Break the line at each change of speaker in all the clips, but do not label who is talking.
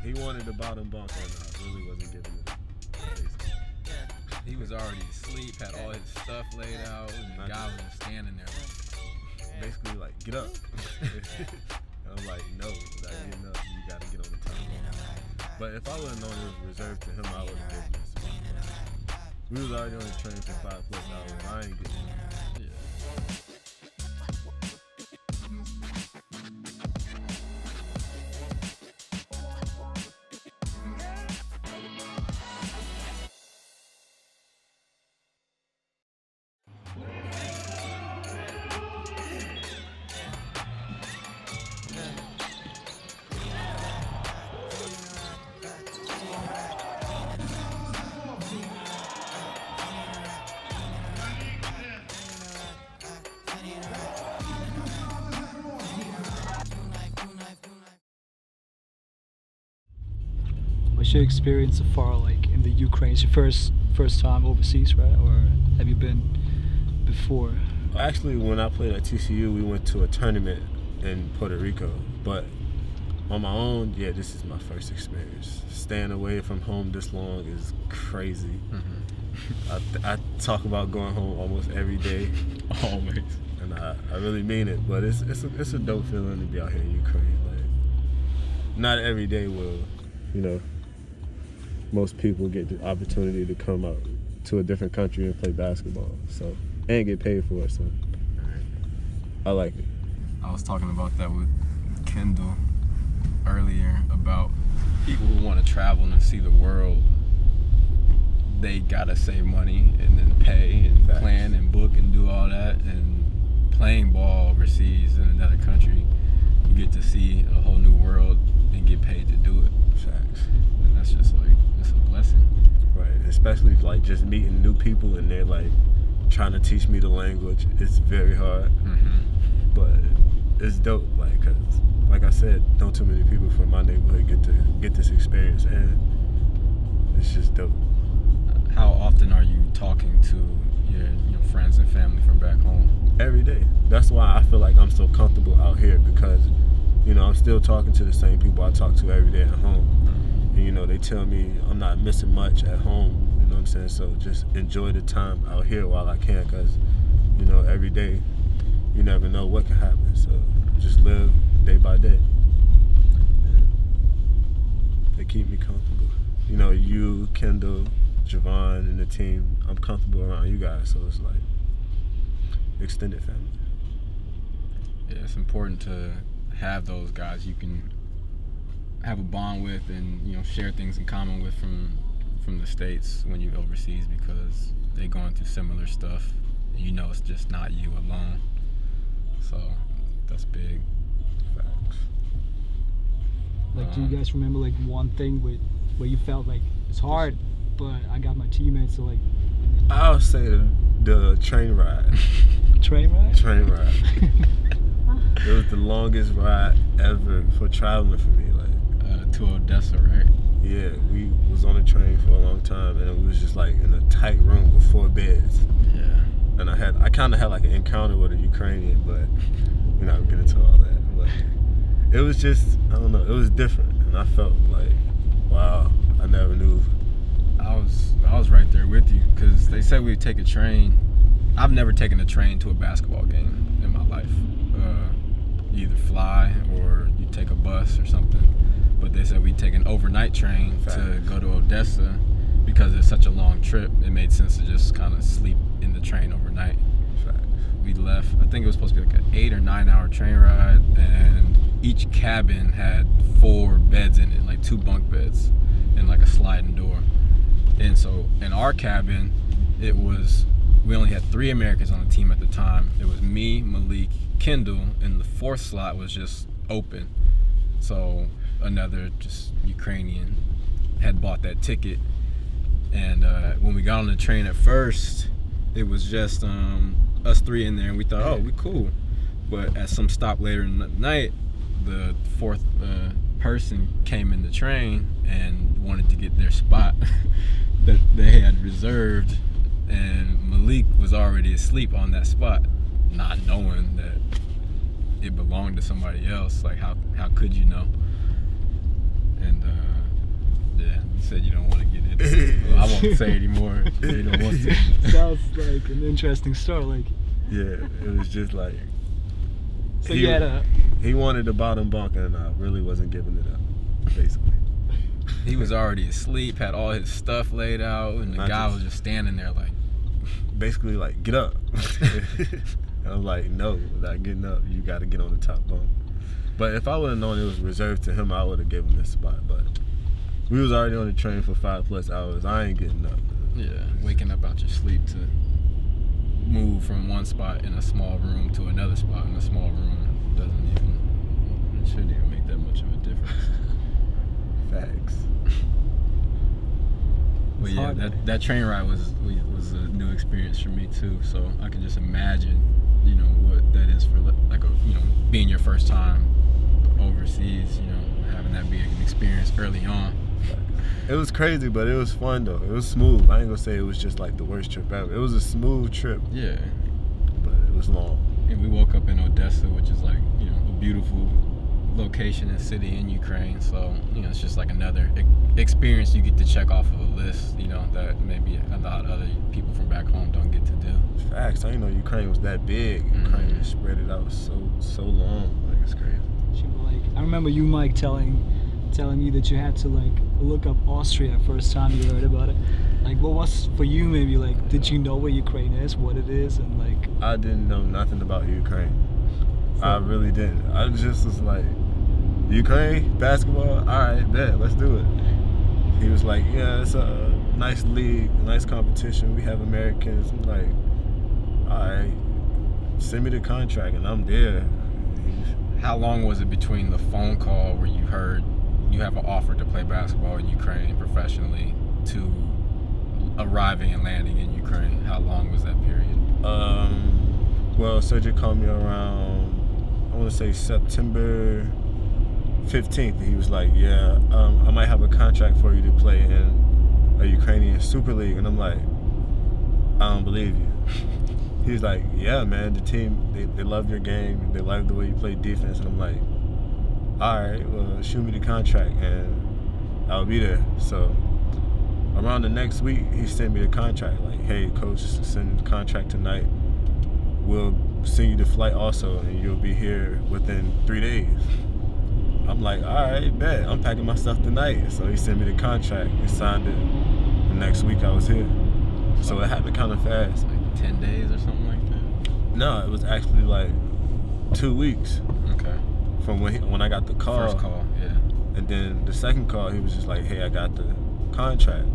He wanted the bottom bunk, and I really wasn't giving it.
He was already asleep, had all his stuff laid out, and the guy was just standing there.
Basically, like, get up. I'm like, no, that ain't enough. You gotta get on the time. But if I would have known it was reserved to him, I would have given it. We was already on the train for 5+ hours. I ain't getting it.
What's your experience so far, like in the Ukraine? It's your first time overseas, right? Or have you been before?
Actually, when I played at TCU, we went to a tournament in Puerto Rico. But on my own, yeah, this is my first experience. Staying away from home this long is crazy. I talk about going home almost every day.
Always.
And I really mean it. But it's a dope feeling to be out here in Ukraine. Like, not every day will, you know, most people get the opportunity to come out to a different country and play basketball, so and get paid for it. So I like it.
I was talking about that with Kendall earlier about people who want to travel and see the world. They gotta save money and then pay and plan and book and do all that. And playing ball overseas in another country, you get to see a whole new world and get paid to do it.
Facts.
And that's just like, it's a blessing.
Right, especially like just meeting new people and they're like trying to teach me the language. It's very hard, but it's dope. Like, cause like I said, not too many people from my neighborhood get this experience, and it's just dope.
How often are you talking to your friends and family from back home?
Every day. That's why I feel like I'm so comfortable out here, because I'm still talking to the same people I talk to every day at home. And, they tell me I'm not missing much at home, you know what I'm saying? So just enjoy the time out here while I can, because, every day, you never know what can happen. So just live day by day. And they keep me comfortable. You, Kendall, Javon, and the team, I'm comfortable around you guys, so it's like extended family.
Yeah, it's important to have those guys you can have a bond with and share things in common with from the States when you're overseas, because they're going through similar stuff. It's just not you alone. So that's big.
Facts.
Like, do you guys remember like one thing where you felt like it's hard, but I got my teammates to like?
I would say the train ride.
Train ride?
Train ride. It was the longest ride ever for traveling for me. Like
to Odessa, right?
Yeah, we was on the train for a long time, and it was just like in a tight room with 4 beds.
Yeah.
And I kind of had like an encounter with a Ukrainian, but we're not getting into all that. But it was just, I don't know, it was different, and I felt like, wow, I never knew.
I was right there with you, because they said we'd take a train. I've never taken a train to a basketball game in my life. You either fly or you take a bus or something. But they said we'd take an overnight train to go to Odessa, because it's such a long trip. It made sense to just kind of sleep in the train overnight. We left, I think it was supposed to be like an 8 or 9 hour train ride, and each cabin had 4 beds in it, like 2 bunk beds and like a sliding door. And so in our cabin, we only had 3 Americans on the team at the time. It was me, Malique, Kendall, and the 4th slot was just open. So another just Ukrainian had bought that ticket. And when we got on the train at first, it was just us 3 in there, and we thought, oh, we cool. But at some stop later in the night, the 4th person came in the train and wanted to get their spot that they had reserved, and Malique was already asleep on that spot, not knowing that it belonged to somebody else. Like, how could you know? And won't say anymore. He don't want to.
Sounds like an interesting story. Like,
yeah, it was just like.
so you had a.
He wanted the bottom bunk, and I really wasn't giving it up, basically.
He was already asleep, had all his stuff laid out, and the guy was just standing there like.
Basically, like, get up. And I'm like, no, without getting up, you got to get on the top bunk. But if I would have known it was reserved to him, I would have given him this spot. But we was already on the train for 5+ hours. I ain't getting up.
Yeah, waking up out your sleep to move from one spot in a small room to another spot in a small room shouldn't even make that much of a difference.
Facts.
But yeah, that train ride was a new experience for me too. So I can just imagine, you know, what that is for like being your first time overseas. You know, having that be an experience early on.
It was crazy, but it was fun though. It was smooth. I ain't gonna say it was just like the worst trip ever. It was a smooth trip.
Yeah.
But it was long.
And we woke up in Odessa, which is like, you know, a beautiful location and city in Ukraine. So, you know, it's just like another experience you get to check off of a list, you know, that maybe a lot of other people from back home don't get to do.
Facts. I didn't know Ukraine was that big. Ukraine just spread it out so long. Like, it's crazy.
I remember you, Mike, telling me that you had to like look up Austria first time you heard about it. Like, what was for you maybe like? Did you know where Ukraine is, what it is, and like?
I didn't know nothing about Ukraine. So, I really didn't. I just was like, Ukraine basketball. All right, bet, let's do it. He was like, yeah, it's a nice league, nice competition. We have Americans. I'm like, all right, send me the contract, and I'm there.
How long was it between the phone call where you heard you have an offer to play basketball in Ukraine professionally to arriving and landing in Ukraine? How long was that period?
Well, Sergey called me around, I want to say September 15th. He was like, yeah, I might have a contract for you to play in a Ukrainian Superleague. And I'm like, I don't believe you. He's like, yeah, man, the team, they love your game. They love the way you play defense. And I'm like, all right, well, shoot me the contract and I'll be there. So around the next week, he sent me the contract. Like, hey, coach, send the contract tonight. We'll send you the flight also, and you'll be here within 3 days. I'm like, all right, bet. I'm packing my stuff tonight. So he sent me the contract. We signed it. The next week I was here. So it happened kind of fast.
Like 10 days or something like that?
No, it was actually like 2 weeks.
Okay.
From when I got the call.
First call, yeah.
And then the second call, he was just like, hey, I got the contract.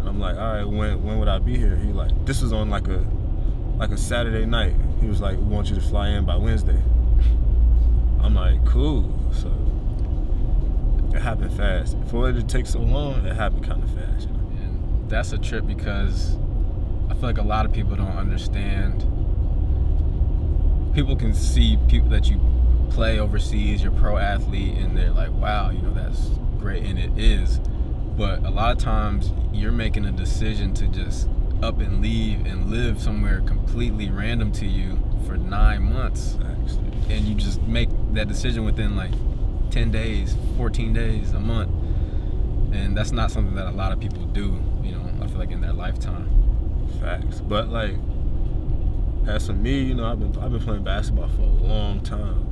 And I'm like, all right, when would I be here? He like, this was on like a Saturday night. He was like, we want you to fly in by Wednesday. I'm like, cool. So it happened fast. For it to take so long, it happened kind of fast. You know?
And that's a trip because I feel like a lot of people don't understand. People can see people that you play overseas, you're a pro athlete, and they're like, wow, you know, that's great, and it is. But a lot of times you're making a decision to just up and leave and live somewhere completely random to you for 9 months.
Actually.
And you just make that decision within like 10 days, 14 days, a month. And that's not something that a lot of people do, you know, I feel like in their lifetime.
Facts. But like, as for me, you know, I've been playing basketball for a long time.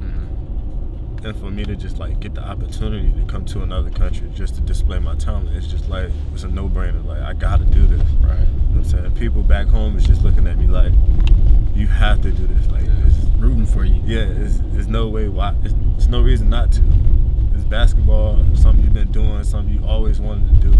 And for me to just like get the opportunity to come to another country just to display my talent, it's just like, it's a no-brainer. Like, I gotta do this.
Right.
You know what I'm saying? People back home is just looking at me like, you have to do this. Like, it's
rooting for you.
Yeah, there's no way why. It's no reason not to. It's basketball, something you've been doing, something you always wanted to do.